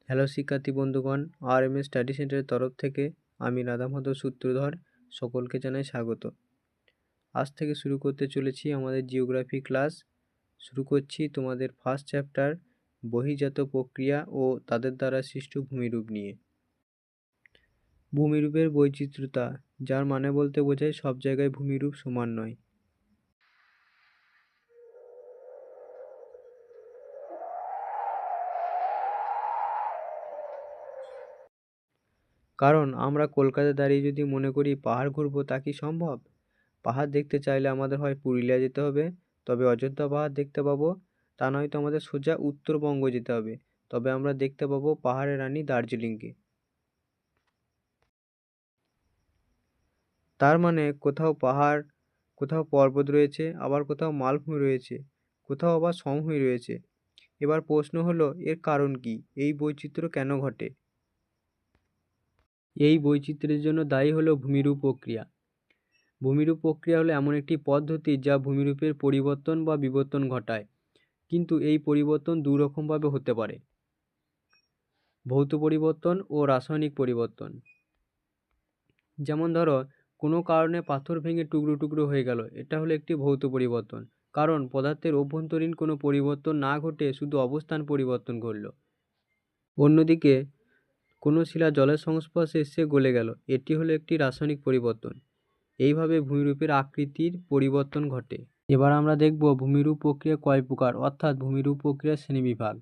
Hello শিক্ষার্থী বন্ধুগণ, RMS study সেন্টারের তরফ থেকে আমি রাধামাধব সূত্রধর সকলকে জানাই স্বাগত। আজ থেকে শুরু করতে চলেছি আমাদের জিওগ্রাফি ক্লাস। শুরু করছি তোমাদের ফার্স্ট চ্যাপ্টার বহির্জাত প্রক্রিয়া ও তাদের দ্বারা সৃষ্ট ভূমিরূপ নিয়ে। ভূমিরূপের বৈচিত্র্যতা, যার মানে বলতে বোঝায় সব জায়গায় ভূমিরূপ সমান নয়। কারণ আমরা কলকাতায় দাঁড়িয়ে যদি মনে করি পাহাড় ঘুরবো, তা কি সম্ভব? পাহাড় দেখতে চাইলে আমাদের হয় পুরুলিয়া যেতে হবে, তবে অযোধ্যা পাহাড় দেখতে পাবো, তা নয়তো আমাদের সোজা উত্তরবঙ্গ যেতে হবে, তবে আমরা দেখতে পাবো পাহাড়ের রানী দার্জিলিংকে। তার মানে কোথাও পাহাড়, কোথাও পর্বত রয়েছে, আবার কোথাও মালভূমি রয়েছে, কোথাও আবার সমভূমি রয়েছে। এবার প্রশ্ন হলো, এর কারণ কি? এই বৈচিত্র্য কেন ঘটে? এই বৈচিত্র্যের জন্য দায়ী হলো ভূমিরূপ প্রক্রিয়া। ভূমিরূপ প্রক্রিয়া হলো এমন একটি পদ্ধতি যা ভূমিরূপের পরিবর্তন বা বিবর্তন ঘটায়, কিন্তু এই পরিবর্তন দুরকমভাবে হতে পারে: ভৌত পরিবর্তন ও রাসায়নিক পরিবর্তন। যেমন ধরো, কোনো কারণে পাথর ভেঙে টুকরো টুকরো হয়ে গেল, এটা হলো একটি ভৌত পরিবর্তন, কারণ পদার্থের অভ্যন্তরীণ কোনো পরিবর্তন না ঘটে শুধু অবস্থান পরিবর্তন ঘটল। অন্যদিকে কোনো শিলা জলের সংস্পর্শে এসে গলে গেল, এটি হলো একটি রাসায়নিক পরিবর্তন। এইভাবে ভূমিরূপের আকৃতির পরিবর্তন ঘটে। এবার আমরা দেখব ভূমিরূপ প্রক্রিয়া কয় প্রকার, অর্থাৎ ভূমিরূপ প্রক্রিয়ার শ্রেণীবিভাগ।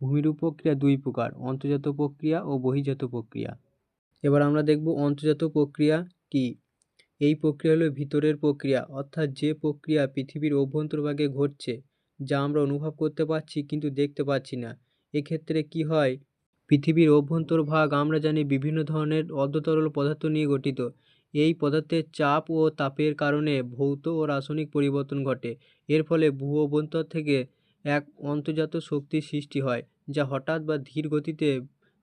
ভূমিরূপ প্রক্রিয়া দুই প্রকার: অন্তর্জাত প্রক্রিয়া ও বহির্জাত প্রক্রিয়া। এবার আমরা দেখব অন্তর্জাত প্রক্রিয়া কি। এই প্রক্রিয়া হলো ভিতরের প্রক্রিয়া, অর্থাৎ যে প্রক্রিয়া পৃথিবীর অভ্যন্তরভাগে ঘটছে, যা আমরা অনুভব করতে পারছি কিন্তু দেখতে পাচ্ছি না। এক্ষেত্রে কি হয়, পৃথিবীর অভ্যন্তরভাগ আমরা জানি বিভিন্ন ধরনের অর্ধতরল পদার্থ নিয়ে গঠিত। এই পদার্থের চাপ ও তাপের কারণে ভৌত ও রাসায়নিক পরিবর্তন ঘটে। এর ফলে ভূ অভ্যন্তর থেকে এক অন্তর্জাত শক্তির সৃষ্টি হয়, যা হঠাৎ বা ধীর গতিতে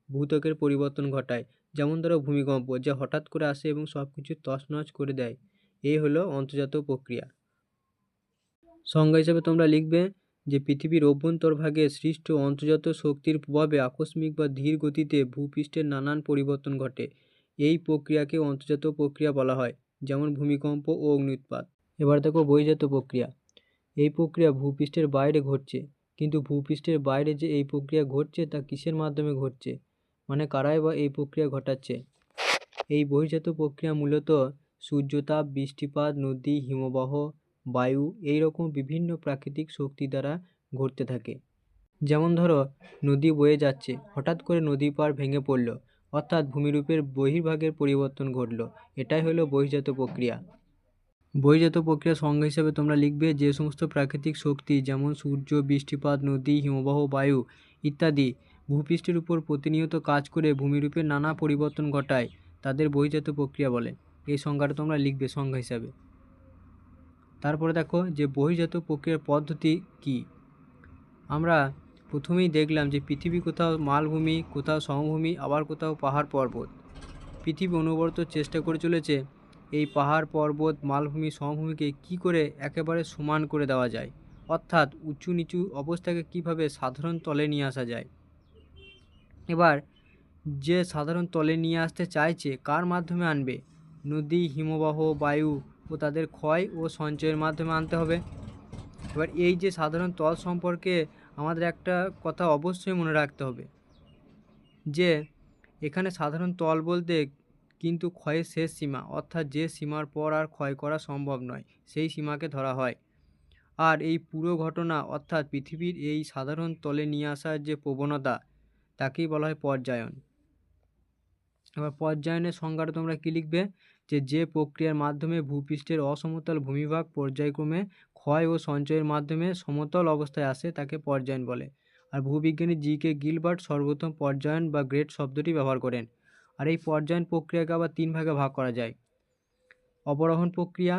ভূত্বকের পরিবর্তন ঘটায়। যেমন ধরো ভূমিকম্প, যা হঠাৎ করে আসে এবং সব কিছু তছনছ করে দেয়। এই হলো অন্তর্জাত প্রক্রিয়া। সংজ্ঞা হিসেবে তোমরা লিখবে যে পৃথিবীর অভ্যন্তরভাগে সৃষ্ট অন্তর্জাত শক্তির প্রভাবে আকস্মিক বা ধীর গতিতে ভূপৃষ্ঠের নানান পরিবর্তন ঘটে। এই প্রক্রিয়াকে অন্তর্জাত প্রক্রিয়া বলা হয়, যেমন ভূমিকম্প ও অগ্ন্যুৎপাত। এবার দেখো বহির্জাত প্রক্রিয়া। এই প্রক্রিয়া ভূপৃষ্ঠের বাইরে ঘটছে, কিন্তু ভূপৃষ্ঠের বাইরে যে এই প্রক্রিয়া ঘটছে তা কিসের মাধ্যমে ঘটছে, মানে কারাই বা এই প্রক্রিয়া ঘটাচ্ছে? এই বহির্জাত প্রক্রিয়া মূলত সূর্যতাপ, বৃষ্টিপাত, নদী, হিমবাহ, বায়ু এই রকম বিভিন্ন প্রাকৃতিক শক্তি দ্বারা ঘটতে থাকে। যেমন ধরো, নদী বয়ে যাচ্ছে, হঠাৎ করে নদী পাড় ভেঙে পড়ল, অর্থাৎ ভূমিরূপের বহির্ভাগের পরিবর্তন ঘটল। এটাই হলো বহির্জাত প্রক্রিয়া। বহির্জাত প্রক্রিয়ার সংজ্ঞা হিসেবে তোমরা লিখবে যে সমস্ত প্রাকৃতিক শক্তি, যেমন সূর্য, বৃষ্টিপাত, নদী, হিমবাহ, বায়ু ইত্যাদি ভূপৃষ্ঠের উপর প্রতিনিয়ত কাজ করে ভূমিরূপের নানা পরিবর্তন ঘটায়, তাদের বহির্জাত প্রক্রিয়া বলে। এই সংজ্ঞাটা তোমরা লিখবে সংজ্ঞা হিসাবে। তারপরে দেখো যে বহির্জাত প্রক্রিয়ার পদ্ধতি কি। আমরা প্রথমেই দেখলাম যে পৃথিবী কোথাও মালভূমি, কোথাও সমভূমি, আবার কোথাও পাহাড় পর্বত। পৃথিবী অনবরত চেষ্টা করে চলেছে এই পাহাড় পর্বত, মালভূমি, সমভূমিকে কি করে একেবারে সমান করে দেওয়া যায়, অর্থাৎ উঁচু নিচু অবস্থাকে কিভাবে সাধারণ তলে নিয়ে আসা যায়। এবার যে সাধারণ তলে নিয়ে আসতে চাইছে, কার মাধ্যমে আনবে? নদী, হিমবাহ, বায়ু ও তাদের ক্ষয় ও সঞ্চয়ের মাধ্যমে আনতে হবে। এবার এই যে সাধারণ তল সম্পর্কে আমাদের একটা কথা অবশ্যই মনে রাখতে হবে, যে এখানে সাধারণ তল বলতে কিন্তু ক্ষয়ের শেষ সীমা, অর্থাৎ যে সীমার পর আর ক্ষয় করা সম্ভব নয়, সেই সীমাকে ধরা হয়। আর এই পুরো ঘটনা, অর্থাৎ পৃথিবীর এই সাধারণ তলে নিয়ে আসার যে প্রবণতা, তাকেই বলা হয় পর্যায়ন। এবার পর্যায়নের সংজ্ঞাটা তোমরা কী লিখবে, যে প্রক্রিয়ার মাধ্যমে ভূপৃষ্ঠের অসমতল ভূমিভাগ পর্যায়ক্রমে ক্ষয় ও সঞ্চয়ের মাধ্যমে সমতল অবস্থায় আসে, তাকে পর্যায়ন বলে। আর ভূবিজ্ঞানী জি.কে. গিলবার্ট সর্বপ্রথম পর্যায়ন বা গ্রেড শব্দটি ব্যবহার করেন। আর এই পর্যায়ন প্রক্রিয়াকে আবার তিন ভাগে ভাগ করা যায়: অবরোহণ প্রক্রিয়া,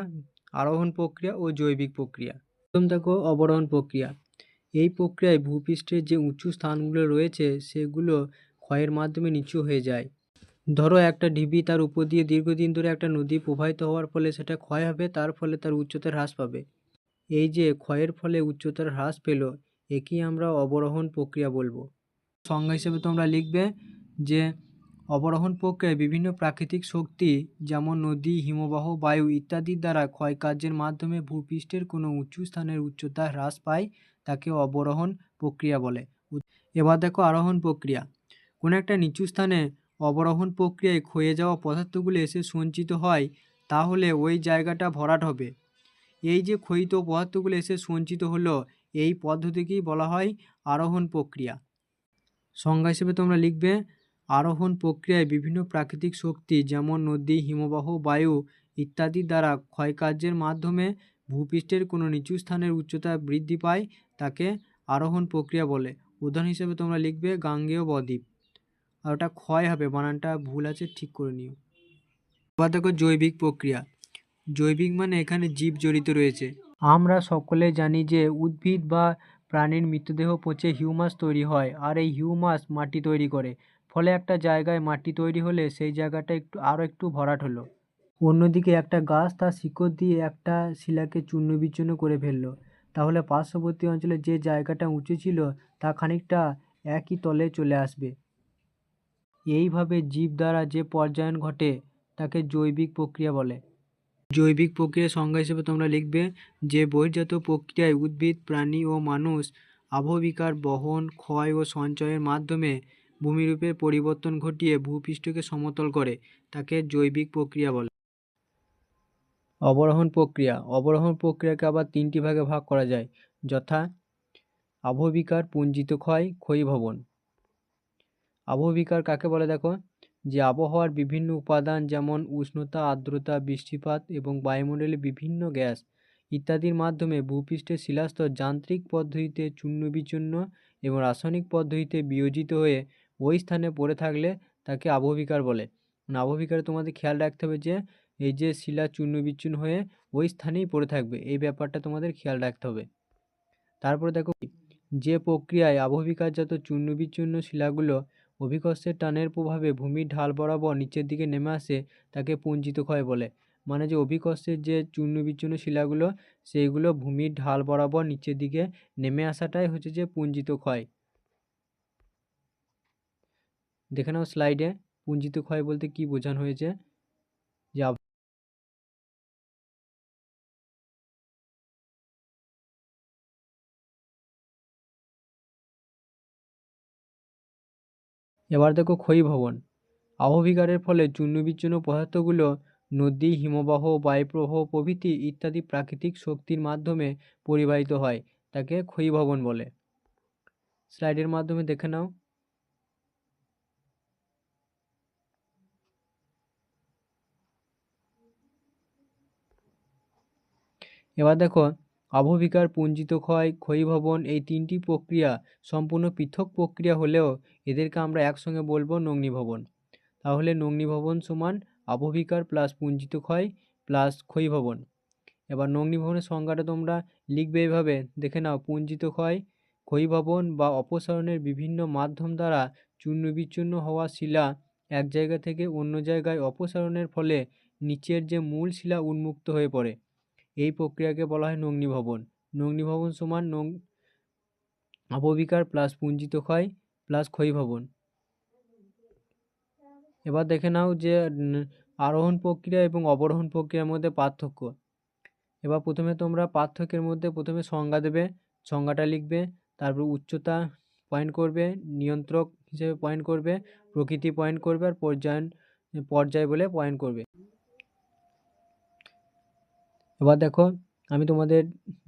আরোহণ প্রক্রিয়া ও জৈবিক প্রক্রিয়া। প্রথম দেখো অবরোহণ প্রক্রিয়া। এই প্রক্রিয়ায় ভূপৃষ্ঠের যে উঁচু স্থানগুলো রয়েছে সেগুলো ক্ষয়ের মাধ্যমে নিচু হয়ে যায়। ধরো একটা ঢিবি, তার উপর দিয়ে দীর্ঘদিন ধরে একটা নদী প্রবাহিত হওয়ার ফলে সেটা ক্ষয় হবে, তার ফলে তার উচ্চতার হ্রাস পাবে। এই যে ক্ষয়ের ফলে উচ্চতার হ্রাস পেল, একেই আমরা অবরোহণ প্রক্রিয়া বলবো। সংজ্ঞা হিসেবে তোমরা লিখবে যে অবরোহণ প্রক্রিয়ায় বিভিন্ন প্রাকৃতিক শক্তি যেমন নদী, হিমবাহ, বায়ু ইত্যাদির দ্বারা ক্ষয়কার্যের মাধ্যমে ভূপৃষ্ঠের কোনো উঁচু স্থানের উচ্চতা হ্রাস পায়, তাকে অবরোহণ প্রক্রিয়া বলে। এবার দেখো আরোহণ প্রক্রিয়া। কোনো একটা নিচু স্থানে অবরোহণ প্রক্রিয়ায় ক্ষয়ে যাওয়া পদার্থগুলো এসে সঞ্চিত হয়, তাহলে ওই জায়গাটা ভরাট হবে। এই যে ক্ষয়িত পদার্থগুলো এসে সঞ্চিত হলো, এই পদ্ধতিকেই বলা হয় আরোহণ প্রক্রিয়া। সংজ্ঞা হিসেবে তোমরা লিখবে আরোহণ প্রক্রিয়ায় বিভিন্ন প্রাকৃতিক শক্তি যেমন নদী, হিমবাহ, বায়ু ইত্যাদির দ্বারা ক্ষয়কার্যের মাধ্যমে ভূপৃষ্ঠের কোনো নিচু স্থানের উচ্চতা বৃদ্ধি পায়, তাকে আরোহণ প্রক্রিয়া বলে। উদাহরণ হিসেবে তোমরা লিখবে গাঙ্গেয় বদ্বীপ। আর ওটা ক্ষয় হবে, বানানটা ভুল আছে, ঠিক করে নিও। এবার দেখো জৈবিক প্রক্রিয়া। জৈবিক মানে এখানে জীব জড়িত রয়েছে। আমরা সকলে জানি যে উদ্ভিদ বা প্রাণীর মৃতদেহ পচে হিউমাস তৈরি হয়, আর এই হিউমাস মাটি তৈরি করে। ফলে একটা জায়গায় মাটি তৈরি হলে সেই জায়গাটা একটু ভরাট হলো। অন্যদিকে একটা গাছ তার শিকড় দিয়ে একটা শিলাকে চূর্ণ বিচূর্ণ করে ফেললো, তাহলে পার্শ্ববর্তী অঞ্চলে যে জায়গাটা উঁচু ছিল তা খানিকটা একই তলে চলে আসবে। এইভাবে জীব দ্বারা যে পর্যায়ন ঘটে তাকে জৈবিক প্রক্রিয়া বলে। জৈবিক প্রক্রিয়ার সংজ্ঞা হিসেবে তোমরা লিখবে যে বহির্জাত প্রক্রিয়ায় উদ্ভিদ, প্রাণী ও মানুষ আবহবিকার বহন, ক্ষয় ও সঞ্চয়ের মাধ্যমে ভূমিরূপের পরিবর্তন ঘটিয়ে ভূপৃষ্ঠকে সমতল করে, তাকে জৈবিক প্রক্রিয়া বলে। অবরোহণ প্রক্রিয়া। অবরোহণ প্রক্রিয়াকে আবার তিনটি ভাগে ভাগ করা যায়, যথা আবহবিকার, পুঞ্জিত ক্ষয়, ক্ষয়ীভবন। আবহবিকার কাকে বলে দেখো, যে আবহাওয়ার বিভিন্ন উপাদান যেমন উষ্ণতা, আর্দ্রতা, বৃষ্টিপাত এবং বায়ুমণ্ডলে বিভিন্ন গ্যাস ইত্যাদির মাধ্যমে ভূপৃষ্ঠের শিলাস্তর যান্ত্রিক পদ্ধতিতে চূর্ণ বিচূর্ণ এবং রাসায়নিক পদ্ধতিতে বিয়োজিত হয়ে ওই স্থানে পড়ে থাকলে তাকে আবহবিকার বলে। আবহবিকারে তোমাদের খেয়াল রাখতে হবে যে এই যে শিলা চূর্ণ বিচূর্ণ হয়ে ওই স্থানেই পড়ে থাকবে, এই ব্যাপারটা তোমাদের খেয়াল রাখতে হবে। তারপরে দেখো যে প্রক্রিয়ায় আবহবিকারজাত চূর্ণ বিচূর্ণ শিলাগুলো অভিকর্ষের টানের প্রভাবে ভূমির ঢাল বরাবর নিচের দিকে নেমে আসে তাকে পুঞ্জিত ক্ষয় বলে। মানে যে অভিকর্ষের যে চূর্ণ বিচূর্ণ শিলাগুলো সেইগুলো ভূমির ঢাল বরাবর নিচের দিকে নেমে আসাটাই হচ্ছে যে পুঞ্জিত ক্ষয়। দেখে নাও স্লাইডে পুঞ্জিত ক্ষয় বলতে কি বোঝানো হয়েছে। যে এবার দেখো ক্ষয়ীভবন। আবহবিকারের ফলে চূর্ণ বিচূর্ণ পদার্থগুলো নদী, হিমবাহ, বায়ুপ্রবাহ প্রভৃতি ইত্যাদি প্রাকৃতিক শক্তির মাধ্যমে পরিবাহিত হয়, তাকে ক্ষয়ীভবন বলে। স্লাইডের মাধ্যমে দেখে নাও। এবার দেখো আবহবিকার, পুঞ্জিত ক্ষয়, ক্ষয়ীভবন এই তিনটি প্রক্রিয়া সম্পূর্ণ পৃথক প্রক্রিয়া হলেও এদেরকে আমরা একসঙ্গে বলবো নগ্নীভবন। তাহলে নগ্নীভবন সমান আবহবিকার প্লাস পুঞ্জিত ক্ষয় প্লাস ক্ষয়ীভবন। এবার নগ্নীভবনের সংজ্ঞাটা তোমরা লিখবে এভাবে, দেখে নাও। পুঞ্জিত ক্ষয়, ক্ষয়ীভবন বা অপসারণের বিভিন্ন মাধ্যম দ্বারা চূর্ণ বিচূর্ণ হওয়া শিলা এক জায়গা থেকে অন্য জায়গায় অপসারণের ফলে নিচের যে মূল শিলা উন্মুক্ত হয়ে পড়ে, এই প্রক্রিয়াকে বলা হয় নগ্নীভবন। নগ্নীভবন সমান আবহবিকার প্লাস পুঞ্জিত ক্ষয় প্লাস ক্ষয়ীভবন। এবার দেখে নাও যে আরোহণ প্রক্রিয়া এবং অবরোহণ প্রক্রিয়ার মধ্যে পার্থক্য। এবার প্রথমে তোমরা পার্থক্যের মধ্যে প্রথমে সংজ্ঞা দেবে, সংজ্ঞাটা লিখবে, তারপর উচ্চতা পয়েন্ট করবে, নিয়ন্ত্রক হিসেবে পয়েন্ট করবে, প্রকৃতি পয়েন্ট করবে, আর পর্যায় বলে পয়েন্ট করবে। এবার দেখো আমি তোমাদের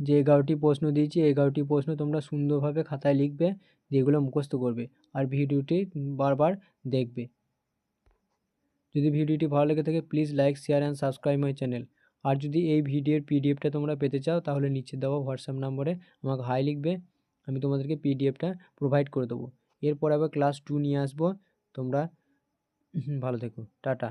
যে 11টি প্রশ্ন দিয়েছি, 11টি প্রশ্ন তোমরা সুন্দরভাবে খাতায় লিখবে, যেগুলো মুখস্থ করবে, আর ভিডিওটি বারবার দেখবে। যদি ভিডিওটি ভালো লেগে থাকে please like, share and subscribe my channel. আর যদি এই ভিডিওর পিডিএফটা তোমরা পেতে চাও তাহলে নিচে দেওয়া হোয়াটসঅ্যাপ নম্বরে আমাকে হাই লিখবে, আমি তোমাদেরকে পিডিএফটা প্রোভাইড করে দেবো। এরপর আবার ক্লাস 2 নিয়ে আসবো। তোমরা ভালো থেকো, টাটা।